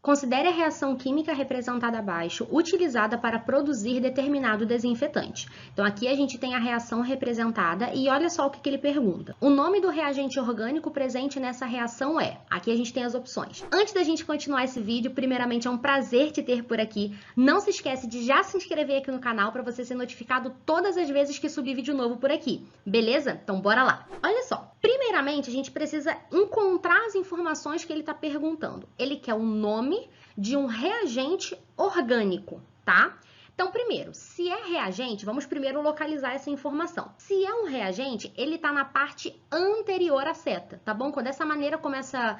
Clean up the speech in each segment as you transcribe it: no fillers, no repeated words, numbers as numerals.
Considere a reação química representada abaixo, utilizada para produzir determinado desinfetante. Então, aqui a gente tem a reação representada e olha só o que ele pergunta. O nome do reagente orgânico presente nessa reação é... Aqui a gente tem as opções. Antes da gente continuar esse vídeo, primeiramente é um prazer te ter por aqui. Não se esquece de já se inscrever aqui no canal para você ser notificado todas as vezes que subir vídeo novo por aqui. Beleza? Então, bora lá. Olha só. Primeiramente, a gente precisa encontrar as informações que ele está perguntando. Ele quer o nome de um reagente orgânico, tá? Então, primeiro, se é reagente, vamos primeiro localizar essa informação. Se é um reagente, ele está na parte anterior à seta, tá bom? Dessa maneira como essa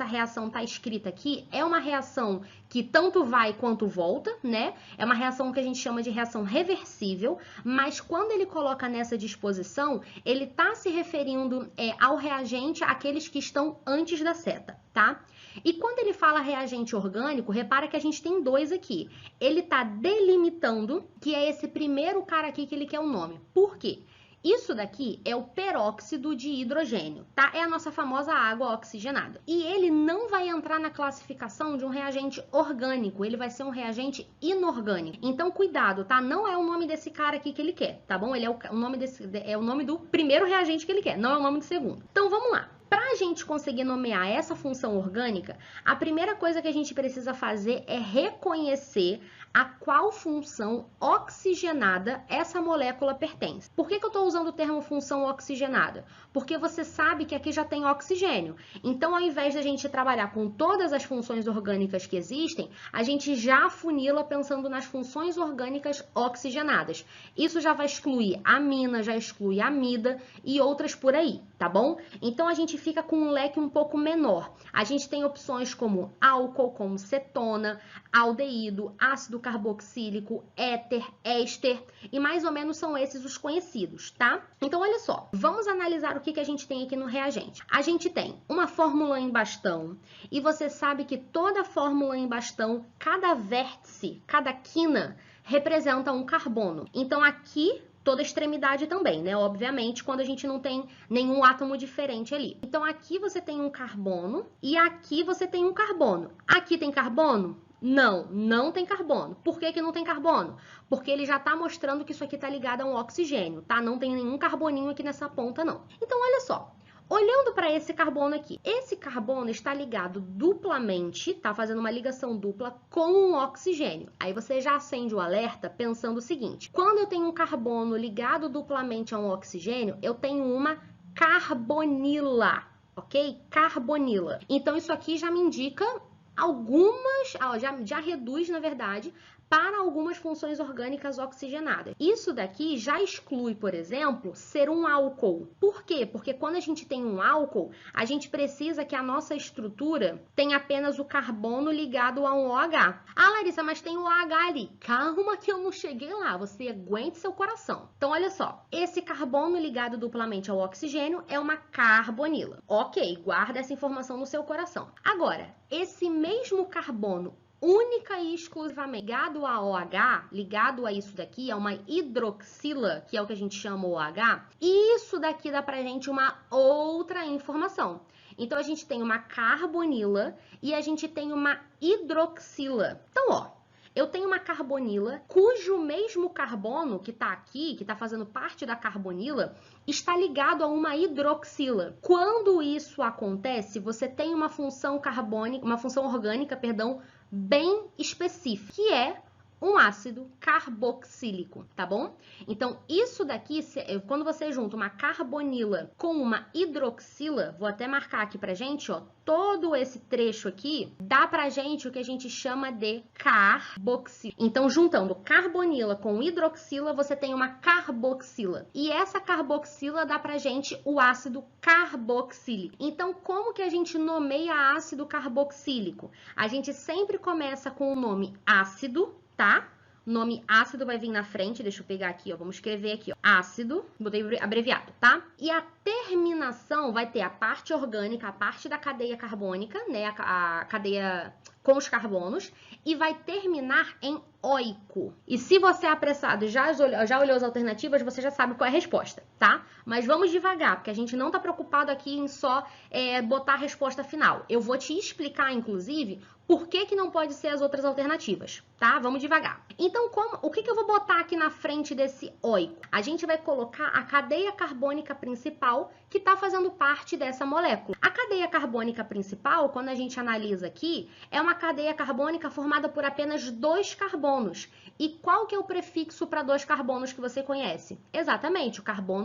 reação está escrita aqui, é uma reação que tanto vai quanto volta, né? É uma reação que a gente chama de reação reversível, mas quando ele coloca nessa disposição, ele está se referindo ao reagente, àqueles que estão antes da seta, tá? E quando ele fala reagente orgânico, repara que a gente tem dois aqui. Ele está delimitando que é esse primeiro cara aqui que ele quer o nome. Por quê? Isso daqui é o peróxido de hidrogênio, tá? É a nossa famosa água oxigenada. E ele não vai entrar na classificação de um reagente orgânico, ele vai ser um reagente inorgânico. Então, cuidado, tá? Não é o nome desse cara aqui que ele quer, tá bom? Ele é o nome do primeiro reagente que ele quer, não é o nome do segundo. Então, vamos lá. Para a gente conseguir nomear essa função orgânica, a primeira coisa que a gente precisa fazer é reconhecer a qual função oxigenada essa molécula pertence. Por que eu estou usando o termo função oxigenada? Porque você sabe que aqui já tem oxigênio. Então, ao invés de a gente trabalhar com todas as funções orgânicas que existem, a gente já afunila pensando nas funções orgânicas oxigenadas. Isso já vai excluir amina, já exclui amida e outras por aí, tá bom? Então, a gente fica com um leque um pouco menor. A gente tem opções como álcool, como cetona, aldeído, ácido carboxílico, éter, éster, e mais ou menos são esses os conhecidos, tá? Então, olha só, vamos analisar o que a gente tem aqui no reagente. A gente tem uma fórmula em bastão, e você sabe que toda fórmula em bastão, cada vértice, cada quina, representa um carbono. Então, aqui toda extremidade também, né? Obviamente, quando a gente não tem nenhum átomo diferente ali. Então, aqui você tem um carbono e aqui você tem um carbono. Aqui tem carbono? Não, não tem carbono. Por que que não tem carbono? Porque ele já está mostrando que isso aqui está ligado a um oxigênio, tá? Não tem nenhum carboninho aqui nessa ponta, não. Então, olha só. Olhando para esse carbono aqui, esse carbono está ligado duplamente, tá fazendo uma ligação dupla com um oxigênio. Aí você já acende o alerta pensando o seguinte: quando eu tenho um carbono ligado duplamente a um oxigênio, eu tenho uma carbonila, ok? Carbonila. Então, isso aqui já me indica algumas, já reduz, na verdade, para algumas funções orgânicas oxigenadas. Isso daqui já exclui, por exemplo, ser um álcool. Por quê? Porque quando a gente tem um álcool, a gente precisa que a nossa estrutura tenha apenas o carbono ligado a um OH. Ah, Larissa, mas tem o OH ali. Calma que eu não cheguei lá, você aguente seu coração. Então, olha só, esse carbono ligado duplamente ao oxigênio é uma carbonila. Ok, guarda essa informação no seu coração. Agora, esse mesmo carbono única e exclusivamente ligado a OH, ligado a isso daqui, é uma hidroxila, que é o que a gente chama OH, e isso daqui dá pra gente uma outra informação. Então, a gente tem uma carbonila e a gente tem uma hidroxila. Então, ó, eu tenho uma carbonila cujo mesmo carbono que está aqui, que está fazendo parte da carbonila, está ligado a uma hidroxila. Quando isso acontece, você tem uma função carbônica, uma função orgânica, perdão, bem específica, que é um ácido carboxílico, tá bom? Então, isso daqui, quando você junta uma carbonila com uma hidroxila, vou até marcar aqui pra gente, ó, todo esse trecho aqui, dá pra gente o que a gente chama de carboxila. Então, juntando carbonila com hidroxila, você tem uma carboxila. E essa carboxila dá pra gente o ácido carboxílico. Então, como que a gente nomeia ácido carboxílico? A gente sempre começa com o nome ácido, tá? O nome ácido vai vir na frente, deixa eu pegar aqui, ó, vamos escrever aqui, ó, ácido, botei abreviado, tá? E a terminação vai ter a parte orgânica, a parte da cadeia carbônica, né, a cadeia com os carbonos, e vai terminar em oico. E se você é apressado e já olhou as alternativas, você já sabe qual é a resposta, tá? Mas vamos devagar, porque a gente não está preocupado aqui em só botar a resposta final. Eu vou te explicar, inclusive, por que não pode ser as outras alternativas, tá? Vamos devagar. Então, o que eu vou botar aqui na frente desse oico? A gente vai colocar a cadeia carbônica principal que está fazendo parte dessa molécula. A cadeia carbônica principal, quando a gente analisa aqui, é uma cadeia carbônica formada por apenas 2 carbonos. E qual que é o prefixo para 2 carbonos que você conhece? Exatamente,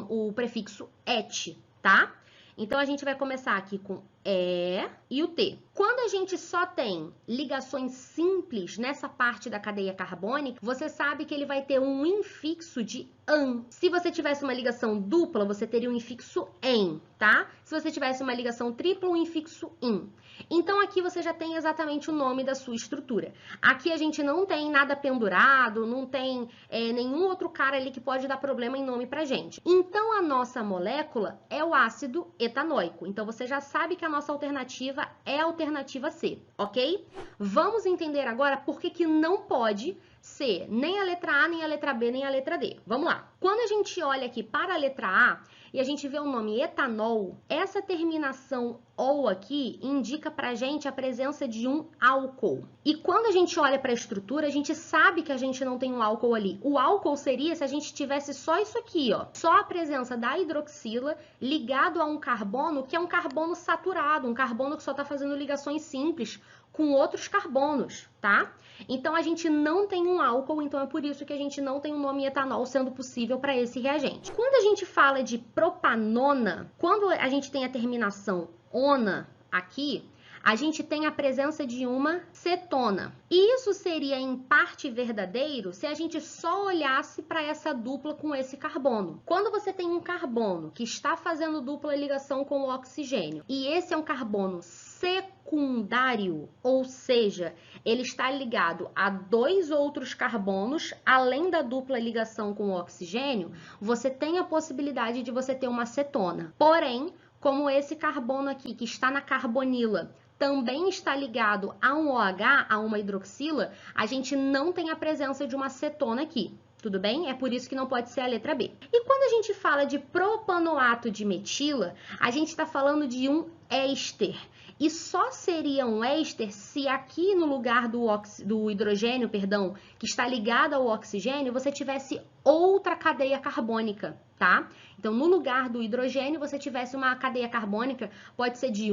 o prefixo et, tá? Então, a gente vai começar aqui com E e o T. Quando a gente só tem ligações simples nessa parte da cadeia carbônica, você sabe que ele vai ter um infixo de an. Se você tivesse uma ligação dupla, você teria um infixo em, tá? Se você tivesse uma ligação tripla, um infixo in. Então, aqui você já tem exatamente o nome da sua estrutura. Aqui a gente não tem nada pendurado, não tem nenhum outro cara ali que pode dar problema em nome pra gente. Então, a nossa molécula é o ácido etanoico. Então, você já sabe que a nossa alternativa é a alternativa C, ok? Vamos entender agora por que não pode ser nem a letra A, nem a letra B, nem a letra D. Vamos lá. Quando a gente olha aqui para a letra A e a gente vê o nome etanol, essa terminação ou aqui indica pra gente a presença de um álcool. E quando a gente olha para a estrutura, a gente sabe que a gente não tem um álcool ali. O álcool seria se a gente tivesse só isso aqui, ó. Só a presença da hidroxila ligado a um carbono que é um carbono saturado, um carbono que só está fazendo ligações simples com outros carbonos, tá? Então, a gente não tem um álcool, então é por isso que a gente não tem o nome etanol sendo possível para esse reagente. Quando a gente fala de propanona, quando a gente tem a terminação ona aqui, a gente tem a presença de uma cetona. E isso seria, em parte, verdadeiro se a gente só olhasse para essa dupla com esse carbono. Quando você tem um carbono que está fazendo dupla ligação com o oxigênio, e esse é um carbono secundário, ou seja, ele está ligado a 2 outros carbonos, além da dupla ligação com o oxigênio, você tem a possibilidade de você ter uma cetona. Porém, como esse carbono aqui, que está na carbonila, também está ligado a um OH, a uma hidroxila, a gente não tem a presença de uma cetona aqui. Tudo bem? É por isso que não pode ser a letra B. E quando a gente fala de propanoato de metila, a gente está falando de um éster. E só seria um éster se aqui no lugar do hidrogênio, perdão, que está ligado ao oxigênio, você tivesse outra cadeia carbônica, tá? Então, no lugar do hidrogênio, você tivesse uma cadeia carbônica, pode ser de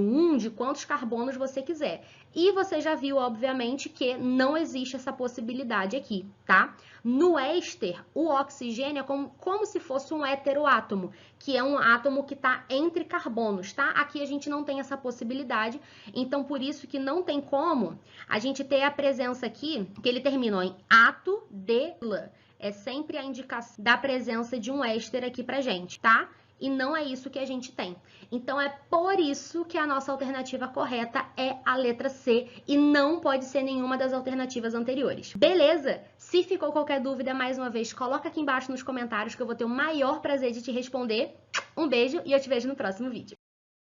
quantos carbonos você quiser. E você já viu, obviamente, que não existe essa possibilidade aqui, tá? No éster, o oxigênio é como se fosse um heteroátomo, que é um átomo que está entre carbonos, tá? Aqui a gente não tem essa possibilidade, então por isso que não tem como a gente ter a presença aqui, que ele terminou em ato de la. É sempre a indicação da presença de um éster aqui pra gente, tá? E não é isso que a gente tem. Então, é por isso que a nossa alternativa correta é a letra C e não pode ser nenhuma das alternativas anteriores. Beleza? Se ficou qualquer dúvida, mais uma vez, coloca aqui embaixo nos comentários que eu vou ter o maior prazer de te responder. Um beijo e eu te vejo no próximo vídeo.